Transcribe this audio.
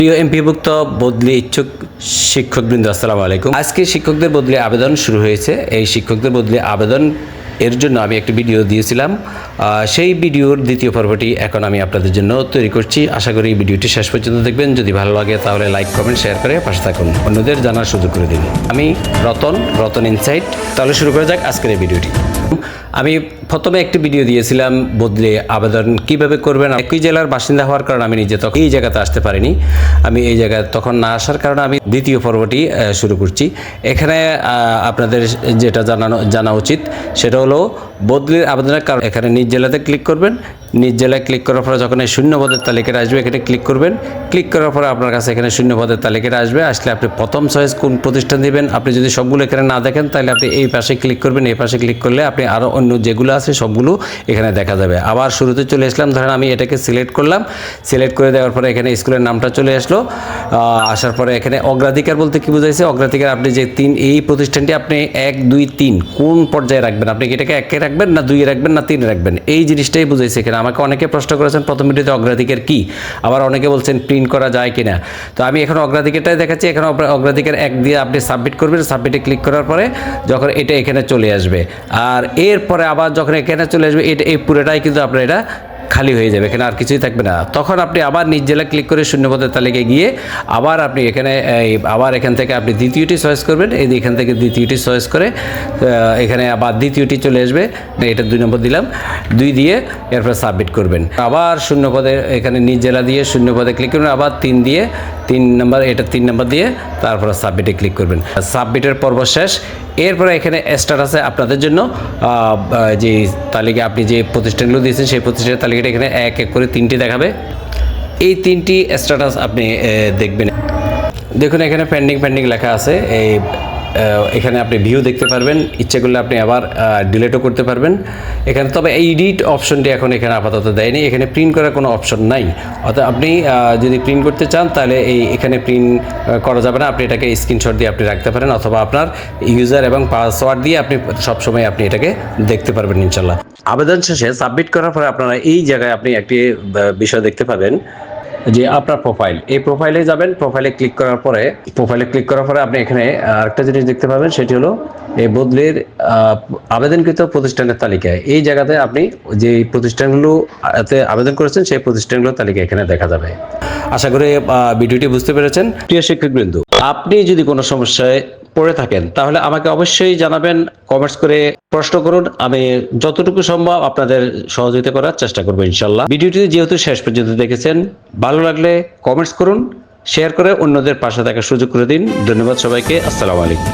প্রিয় এমপিভুক্ত বদলি ইচ্ছুক শিক্ষকবৃন্দ, আসসালামু আলাইকুম। আজকে শিক্ষকদের বদলি আবেদন শুরু হয়েছে। এই শিক্ষকদের বদলি আবেদন এর জন্য আমি একটি ভিডিও দিয়েছিলাম। সেই ভিডিওর দ্বিতীয় পর্বটি এখন আমি আপনাদের জন্য তৈরি করছি। আশা করি ভিডিওটি শেষ পর্যন্ত দেখবেন। যদি ভালো লাগে তাহলে লাইক, কমেন্ট, শেয়ার করে পাশে থাকুন, অন্যদের জানার সুযোগ করে দিন। আমি রতন ইনসাইট। তাহলে শুরু করা যাক আজকের এই ভিডিওটি। আমি প্রথমে একটি ভিডিও দিয়েছিলাম বদলে আবেদন কিভাবে করবেন। একই জেলার বাসিন্দা হওয়ার কারণে আমি নিজে তখন এই জায়গাতে আসতে পারিনি। আমি এই জায়গায় তখন না আসার কারণে আমি দ্বিতীয় পর্বটি শুরু করছি। এখানে আপনাদের যেটা জানা উচিত সেটা হলো বদলির আবেদনের কারণ। এখানে নিজ জেলাতে ক্লিক করবেন। নিজ জেলায় ক্লিক করার পরে যখন এই শূন্য পদের তালিকাটা আসবে এখানে ক্লিক করবেন। ক্লিক করার পরে আপনার কাছে এখানে শূন্য পদের তালিকাটা আসবে। আসলে আপনি প্রথম চয়েস কোন প্রতিষ্ঠান দিবেন। আপনি যদি সবগুলো এখানে না দেখেন তাহলে আপনি এই পাশে ক্লিক করবেন। এই পাশে ক্লিক করলে আপনি আরও অন্য যেগুলো আছে সবগুলো এখানে দেখা যাবে। আবার শুরুতে চলে আসলাম। ধরেন আমি এটাকে সিলেক্ট করলাম। সিলেক্ট করে দেওয়ার পরে এখানে স্কুলের নামটা চলে আসলো। আসার পরে এখানে অগ্রাধিকার বলতে কি বোঝাইছে? অগ্রাধিকার আপনি যে এই প্রতিষ্ঠানটি আপনি 1, 2, 3 কোন পর্যায়ে রাখবেন। আপনি কি এটাকে 1-এ রাখবেন, না 2-এ রাখবেন, না 3-এ রাখবেন, এই জিনিসটাই বুঝাইছে এখানে। আমাকে অনেকে প্রশ্ন করেছেন প্রথম ভিডিওতে অগ্রাধিকার কি, আবার অনেকে বলছেন প্রিন্ট করা যায় কিনা। তো আমি এখন অগ্রাধিকারটাই দেখাচ্ছি। এখানে অগ্রাধিকার 1 দিয়ে আপনি সাবমিট করবেন। সাবমিটে ক্লিক করার পরে যখন এটা এখানে চলে আসবে, আর এরপরে আবার যখন এখানে চলে আসবে এই পুরোটাই কিন্তু আপনার এটা খালি হয়ে যাবে, এখানে আর কিছুই থাকবে না। তখন আপনি আবার নিজ জেলা ক্লিক করে শূন্য পদের তালিকায় গিয়ে আবার আপনি এখানে আবার এখান থেকে আপনি দ্বিতীয়টি চয়েস করবেন। এখান থেকে দ্বিতীয়টি চয়েস করে এখানে আবার দ্বিতীয়টি চলে আসবে। এটা 2 নম্বর দিলাম, 2 দিয়ে এরপর সাবমিট করবেন। আবার শূন্য পদে এখানে নিজ জেলা দিয়ে শূন্য পদে ক্লিক করবেন। আবার 3 দিয়ে 3 নম্বর, এটা 3 নম্বর দিয়ে তারপরে সাবমিটে ক্লিক করবেন। সাবমিটের পর্ব শেষ। এরপরে এখানে স্ট্যাটাসে আপনাদের জন্য যে তালিকা আপনি যে প্রতিষ্ঠানগুলো দিয়েছেন সেই প্রতিষ্ঠানের তালিকাটা এখানে 1-1 করে 3টি দেখাবে। এই 3টি স্ট্যাটাস আপনি দেখবেন। দেখুন এখানে পেন্ডিং লেখা আছে। এখানে আপনি ভিউ দেখতে পারবেন। ইচ্ছে করলে আপনি আবার ডিলিটও করতে পারবেন এখানে। তবে এডিট অপশনটি এখন এখানে আপাতত দেয়নি। এখানে প্রিন্ট করার কোনো অপশন নাই। অর্থাৎ আপনি যদি প্রিন্ট করতে চান তাহলে এখানে প্রিন্ট করা যাবে না। আপনি এটাকে স্ক্রিনশট দিয়ে আপনি রাখতে পারেন, অথবা আপনার ইউজার এবং পাসওয়ার্ড দিয়ে আপনি সবসময় আপনি এটাকে দেখতে পারবেন ইনশাল্লাহ। আবেদন শেষে সাবমিট করার পরে আপনারা এই জায়গায় আপনি একটি বিষয় দেখতে পাবেন যে আপনার প্রোফাইল। এই প্রোফাইলে যাবেন। প্রোফাইলে ক্লিক করার পরে আপনি এখানে আরেকটা জিনিস দেখতে পাবেন, সেটি হলো এই বদলির আবেদনকৃত প্রতিষ্ঠানের তালিকায়। এই জায়গাতে আপনি যে প্রতিষ্ঠানগুলোতে আবেদন করেছেন সেই প্রতিষ্ঠানগুলোর তালিকা এখানে দেখা যাবে। আশা করি ভিডিওটি বুঝতে পেরেছেন। প্রিয় শিক্ষকবৃন্দ, আপনি যদি কোনো সমস্যায় পড়ে থাকেন তাহলে আমাকে অবশ্যই জানাবেন, কমেন্টস করে প্রশ্ন করুন। আমি যতটুকু সম্ভব আপনাদের সহযোগিতা করার চেষ্টা করবো ইনশাল্লাহ। ভিডিওটি যেহেতু শেষ পর্যন্ত দেখেছেন, ভালো লাগলে কমেন্টস করুন, শেয়ার করে অন্যদের পাশে থাকার সুযোগ করে দিন। ধন্যবাদ সবাইকে। আসসালামু আলাইকুম।